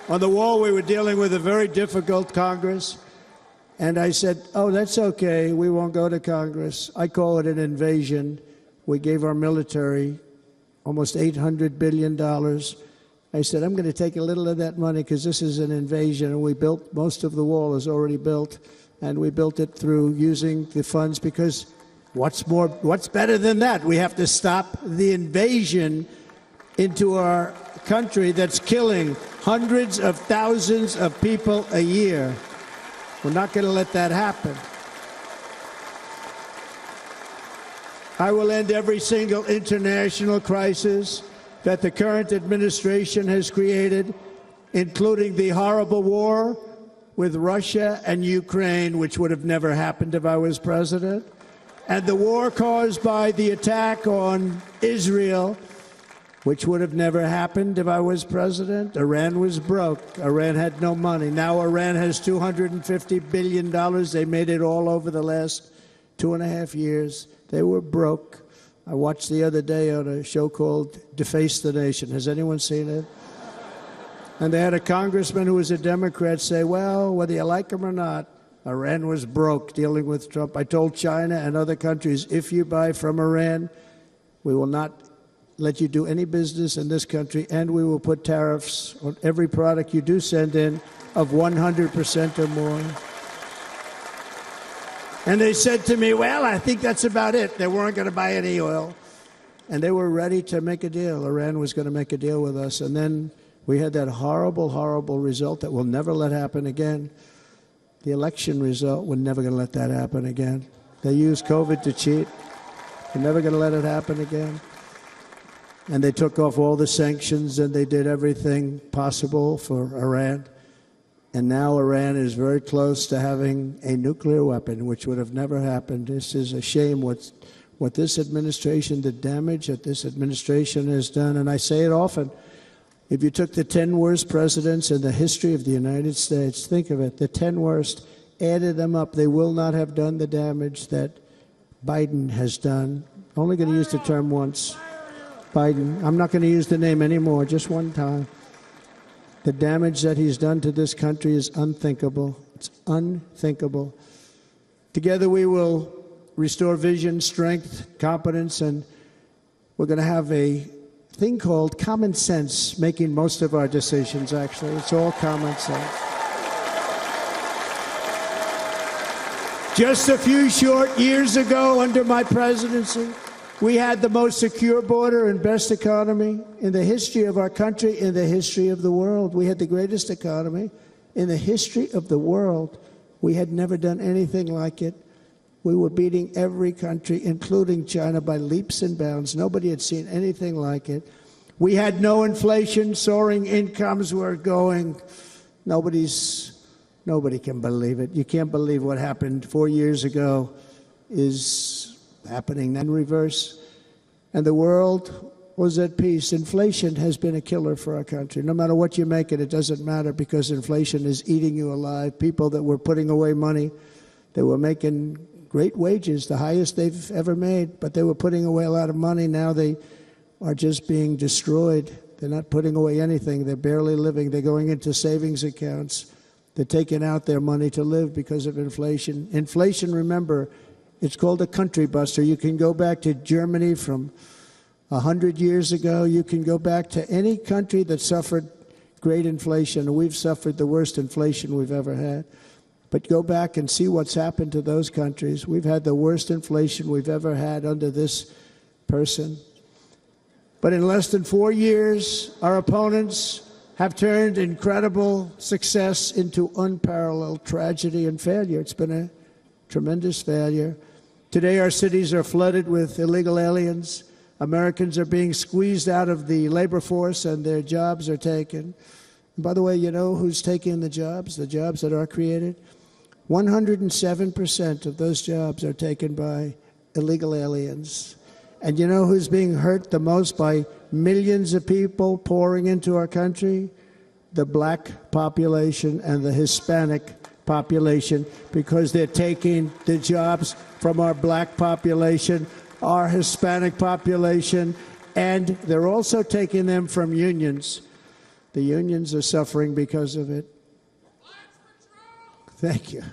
On the wall, we were dealing with a very difficult Congress. And I said, oh, that's okay. We won't go to Congress. I call it an invasion. We gave our military almost $800 billion. I said, I'm going to take a little of that money because this is an invasion. And we built, most of the wall is already built. And we built it through using the funds because what's better than that? We have to stop the invasion into our country that's killing hundreds of thousands of people a year. We're not going to let that happen. I will end every single international crisis that the current administration has created, including the horrible war with Russia and Ukraine, which would have never happened if I was president, and the war caused by the attack on Israel, which would have never happened if I was president. Iran was broke. Iran had no money. Now Iran has $250 billion. They made it all over the last 2.5 years. They were broke. I watched the other day on a show called Deface the Nation. Has anyone seen it? And they had a congressman who was a Democrat say, well, whether you like him or not, Iran was broke dealing with Trump. I told China and other countries, if you buy from Iran, we will not let you do any business in this country, and we will put tariffs on every product you do send in of 100% or more. And they said to me, well, I think that's about it. They weren't going to buy any oil. And they were ready to make a deal. Iran was going to make a deal with us. And then we had that horrible, horrible result that we'll never let happen again. The election result, we're never going to let that happen again. They used COVID to cheat. We're never going to let it happen again. And they took off all the sanctions, and they did everything possible for Iran. And now Iran is very close to having a nuclear weapon, which would have never happened. This is a shame what this administration, the damage that this administration has done. And I say it often, if you took the 10 worst presidents in the history of the United States, think of it, the 10 worst, added them up, they will not have done the damage that Biden has done. I'm only going to use the term once. Biden. I'm not going to use the name anymore, just one time. The damage that he's done to this country is unthinkable. It's unthinkable. Together we will restore vision, strength, competence, and we're going to have a thing called common sense making most of our decisions, actually. It's all common sense. Just a few short years ago, under my presidency, we had the most secure border and best economy in the history of our country, in the history of the world. We had the greatest economy in the history of the world. We had never done anything like it. We were beating every country, including China, by leaps and bounds. Nobody had seen anything like it. We had no inflation. Soaring incomes were going. Nobody can believe it. You can't believe what happened 4 years ago is happening in reverse. And the world was at peace. Inflation has been a killer for our country. No matter what you make it, it doesn't matter because inflation is eating you alive. People that were putting away money, they were making great wages, the highest they've ever made, but they were putting away a lot of money. Now they are just being destroyed. They're not putting away anything. They're barely living. They're going into savings accounts. They're taking out their money to live because of inflation. Inflation, remember, it's called a country buster. You can go back to Germany from 100 years ago. You can go back to any country that suffered great inflation. We've suffered the worst inflation we've ever had. But go back and see what's happened to those countries. We've had the worst inflation we've ever had under this person. But in less than 4 years, our opponents have turned incredible success into unparalleled tragedy and failure. It's been a tremendous failure. Today, our cities are flooded with illegal aliens. Americans are being squeezed out of the labor force and their jobs are taken. And by the way, you know who's taking the jobs that are created? 107% of those jobs are taken by illegal aliens. And you know who's being hurt the most by millions of people pouring into our country? The black population and the Hispanic population, because they're taking the jobs from our black population, our Hispanic population, and they're also taking them from unions. The unions are suffering because of it. Thank you.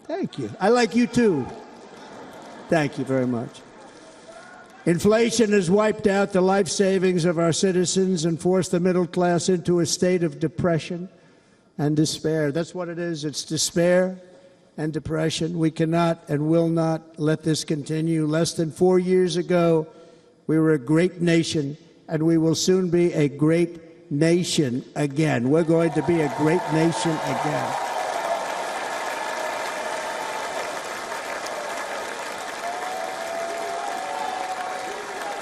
Thank you. I like you too. Thank you very much. Inflation has wiped out the life savings of our citizens and forced the middle class into a state of depression and despair. That's what it is. It's despair and depression. We cannot and will not let this continue. Less than 4 years ago, we were a great nation, and we will soon be a great nation again. We're going to be a great nation again.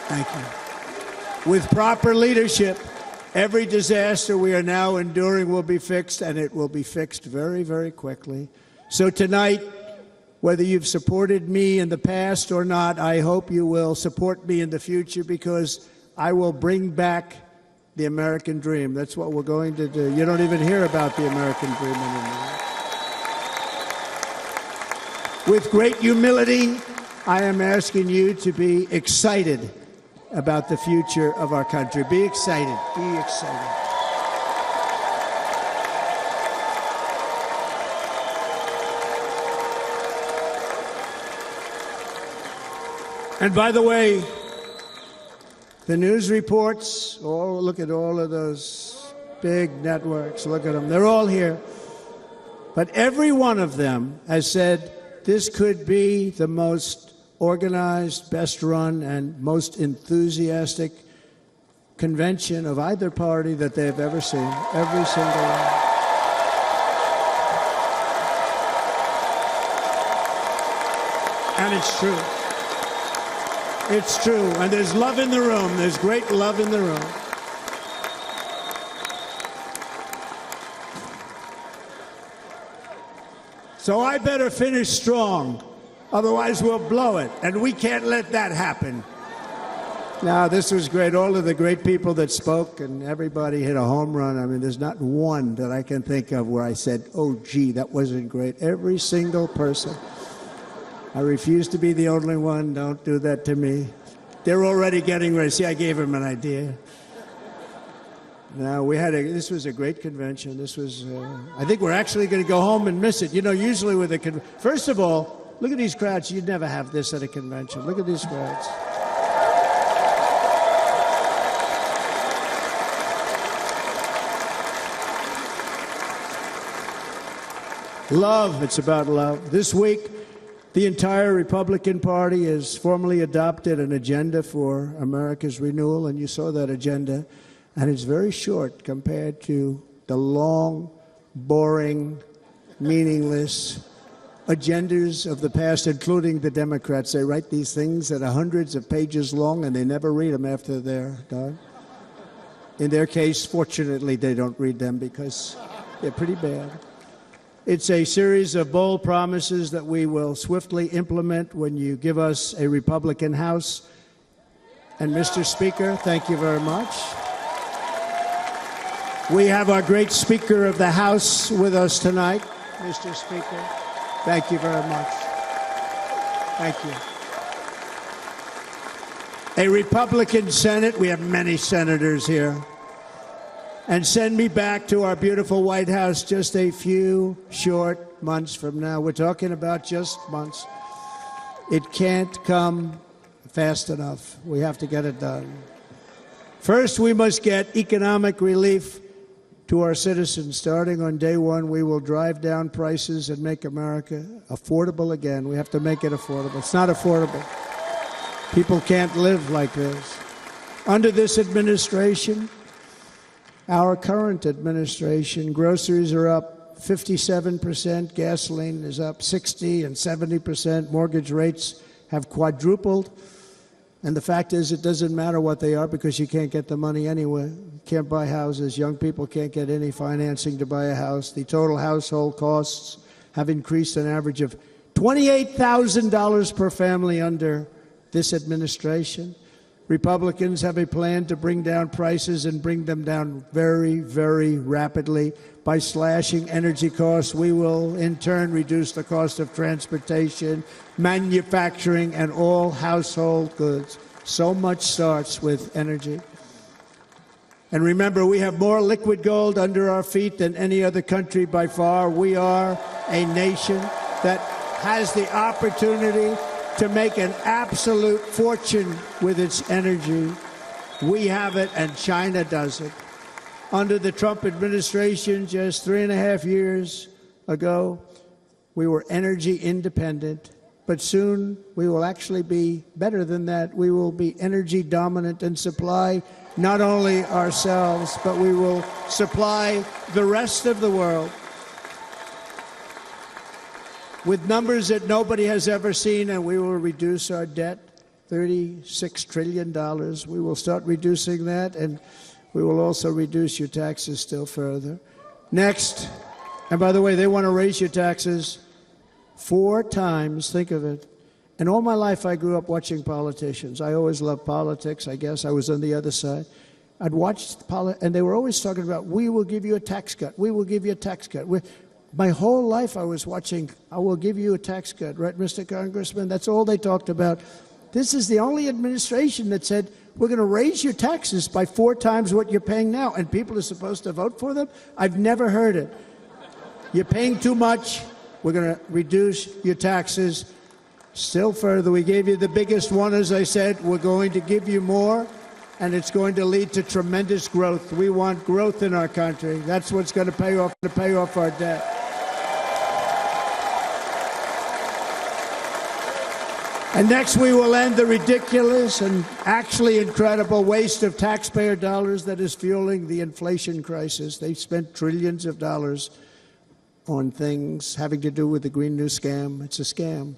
Thank you. With proper leadership, every disaster we are now enduring will be fixed, and it will be fixed very, very quickly. So tonight, whether you've supported me in the past or not, I hope you will support me in the future, because I will bring back the American dream. That's what we're going to do. You don't even hear about the American dream anymore. With great humility, I am asking you to be excited about the future of our country. Be excited. Be excited. And by the way, the news reports, oh, look at all of those big networks. Look at them. They're all here. But every one of them has said this could be the most organized, best run, and most enthusiastic convention of either party that they've ever seen. Every single one. And it's true. It's true. And there's love in the room. There's great love in the room. So I better finish strong. Otherwise, we'll blow it, and we can't let that happen. Now, this was great. All of the great people that spoke, and everybody hit a home run. I mean, there's not one that I can think of where I said, oh, gee, that wasn't great. Every single person. I refuse to be the only one. Don't do that to me. They're already getting ready. See, I gave them an idea. Now, this was a great convention. This was, I think we're actually going to go home and miss it. You know, usually with a first of all, look at these crowds. You'd never have this at a convention. Look at these crowds. Love. It's about love. This week, the entire Republican Party has formally adopted an agenda for America's renewal, and you saw that agenda. And it's very short compared to the long, boring, meaningless agendas of the past, including the Democrats. They write these things that are hundreds of pages long, and they never read them after they're done. In their case, fortunately, they don't read them because they're pretty bad. It's a series of bold promises that we will swiftly implement when you give us a Republican House. And Mr. Speaker, thank you very much. We have our great Speaker of the House with us tonight, Mr. Speaker. Thank you very much. Thank you. A Republican Senate, we have many senators here, and send me back to our beautiful White House just a few short months from now. We're talking about just months. It can't come fast enough. We have to get it done. First, we must get economic relief to our citizens. Starting on day one, we will drive down prices and make America affordable again. We have to make it affordable. It's not affordable. People can't live like this. Under this administration, our current administration, groceries are up 57%, gasoline is up 60 and 70%, mortgage rates have quadrupled. And the fact is, it doesn't matter what they are because you can't get the money anywhere. You can't buy houses. Young people can't get any financing to buy a house. The total household costs have increased an average of $28,000 per family under this administration. Republicans have a plan to bring down prices and bring them down very, very rapidly. By slashing energy costs, we will in turn reduce the cost of transportation, manufacturing, and all household goods. So much starts with energy. And remember, we have more liquid gold under our feet than any other country by far. We are a nation that has the opportunity to make an absolute fortune with its energy. We have it, and China doesn't. Under the Trump administration, just 3.5 years ago, we were energy independent. But soon we will actually be better than that. We will be energy dominant and supply not only ourselves, but we will supply the rest of the world with numbers that nobody has ever seen, and we will reduce our debt, $36 trillion. We will start reducing that, and we will also reduce your taxes still further. Next, and by the way, they want to raise your taxes 4 times, think of it. And all my life I grew up watching politicians. I always loved politics, I guess. I was on the other side. I'd watch and they were always talking about, we will give you a tax cut. We will give you a tax cut. My whole life I was watching, I will give you a tax cut, right, Mr. Congressman? That's all they talked about. This is the only administration that said, we're going to raise your taxes by 4 times what you're paying now, and people are supposed to vote for them? I've never heard it. You're paying too much. We're going to reduce your taxes still further. We gave you the biggest one, as I said. We're going to give you more, and it's going to lead to tremendous growth. We want growth in our country. That's what's going to pay off our debt. And next, we will end the ridiculous and actually incredible waste of taxpayer dollars that is fueling the inflation crisis. They've spent trillions of dollars on things having to do with the Green New Scam. It's a scam.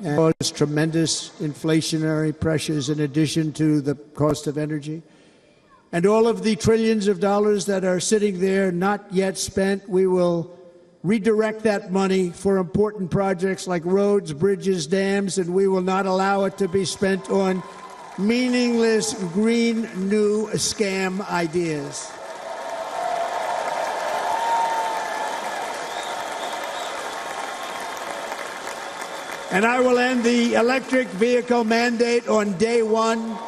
And there's tremendous inflationary pressures in addition to the cost of energy. And all of the trillions of dollars that are sitting there not yet spent, we will redirect that money for important projects like roads, bridges, dams, and we will not allow it to be spent on meaningless Green New Scam ideas. And I will end the electric vehicle mandate on day 1.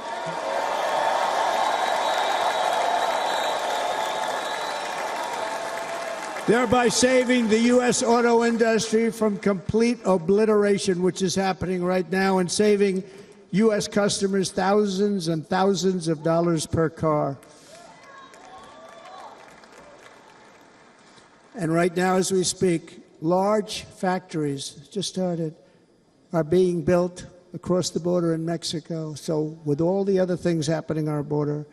Thereby saving the U.S. auto industry from complete obliteration, which is happening right now, and saving U.S. customers thousands and thousands of dollars per car. And right now, as we speak, large factories just started are being built across the border in Mexico. So with all the other things happening on our border,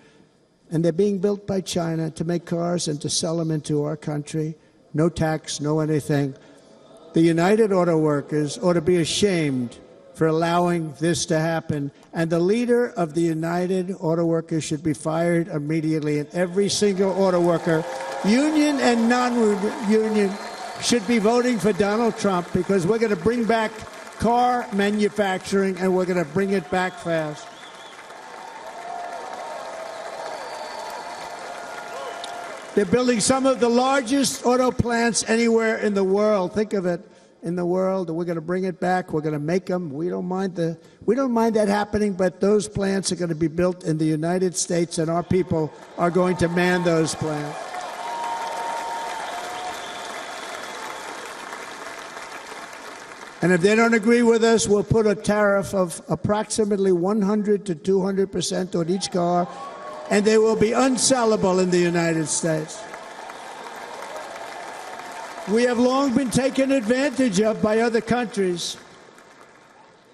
and they're being built by China to make cars and to sell them into our country. No tax, no anything. The United Auto Workers ought to be ashamed for allowing this to happen. And the leader of the United Auto Workers should be fired immediately. And every single auto worker, union and non-union, should be voting for Donald Trump, because we're going to bring back car manufacturing, and we're going to bring it back fast. They're building some of the largest auto plants anywhere in the world. Think of it, in the world. We're going to bring it back. We're going to make them. We don't mind that happening, but those plants are going to be built in the United States, and our people are going to man those plants. And if they don't agree with us, we'll put a tariff of approximately 100 to 200% on each car, and they will be unsellable in the United States. We have long been taken advantage of by other countries.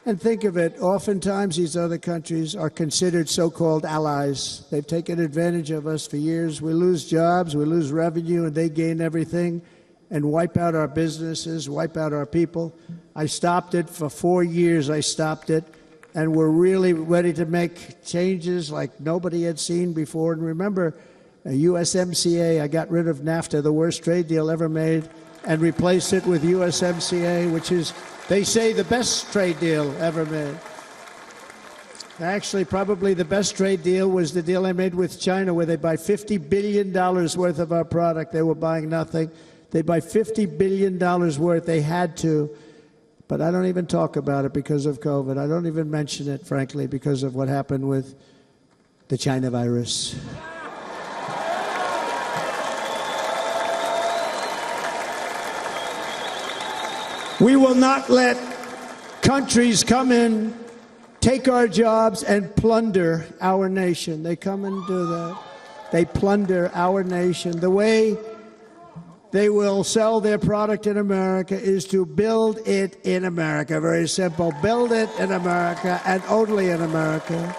And think of it, oftentimes these other countries are considered so-called allies. They've taken advantage of us for years. We lose jobs, we lose revenue, and they gain everything and wipe out our businesses, wipe out our people. I stopped it for 4 years. I stopped it, and we're really ready to make changes like nobody had seen before. And remember, USMCA, I got rid of NAFTA, the worst trade deal ever made, and replaced it with USMCA, which is, they say, the best trade deal ever made. Actually, probably the best trade deal was the deal I made with China, where they buy $50 billion worth of our product. They were buying nothing. They buy $50 billion worth. They had to. But I don't even talk about it because of COVID. I don't even mention it, frankly, because of what happened with the China virus. We will not let countries come in, take our jobs, and plunder our nation. They come and do that. They plunder our nation. The way they will sell their product in America is to build it in America. Very simple. Build it in America and only in America.